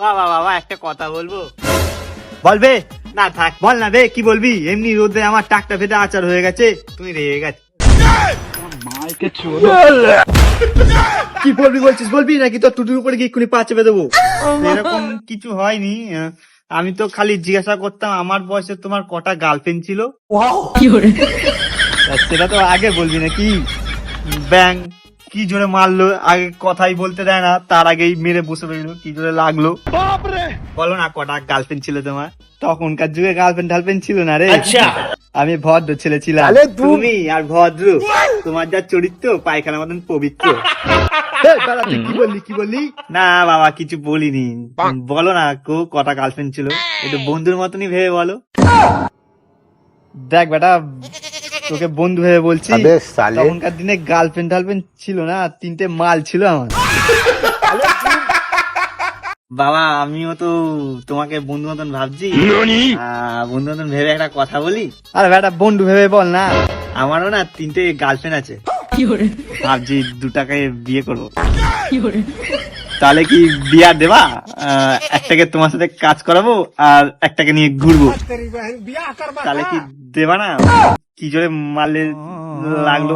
বাবা বাবা একটা কথা বলবো? বলবে না থাক। বল না বে, কি বলবি? এমনি রোদে আমার টাকটা ফেটে আচার হয়ে গেছে। তুমি রেগে গেছো। কি বলবি বলছিস? বলবি নাকি তোর টুটির উপরে গিয়ে এক্ষুনি পা চেপে দেবো? এরকম কিছু হয়নি। আমি তো খালি জিজ্ঞাসা করতাম আমার বয়সে তোমার কটা গার্লফ্রেন্ড ছিল। সেটা তো আগে বলবি নাকি? ব্যাং কি জোরে মারলো, আগে কথাই বলতে দেয় না, তার আগেই মেরে বসে রইলো, কি জোরে লাগলো। বলো না কটা গার্লফ্রেন্ড ছিল তোমার? তখনকার যুগে গার্লফ্রেন্ড টার্লফ্রেন্ড ছিল না রে। আচ্ছা। আমি ভদ্র ছেলে ছিলাম। তুমি আর ভদ্র, তোমার যা চরিত্র পায়খানার মতন পবিত্র। এই বাড়া, তুই কি বললি? না বাবা কিছু বলিনি। বলো না কটা গার্লফ্রেন্ড ছিল, একটু বন্ধুর মতনই ভেবে বলো। দেখ বেটা, তোকে বন্ধু ভেবে বলছি। তখনকার দিনে গার্লফ্রেন্ড টার্লফ্রেন্ড ছিল না, 3টে মাল ছিল আমার। বাবা আমিও তো তোমাকে বন্ধু মতন ভাবছি। বন্ধু মতন ভেবে একটা কথা বলি। আরে বেটা, বন্ধু ভেবে বল না। আমারও না 3টে গার্লফ্রেন্ড আছে। ভাবছি 2টাকে বিয়ে করবো। তাহলে কি বিয়া দেবা? একটাকে তোমার সাথে কাজ করাবো আর একটাকে নিয়ে ঘুরবো। তাহলে কি দেবা না? কি জোরে মারলে লাগলো।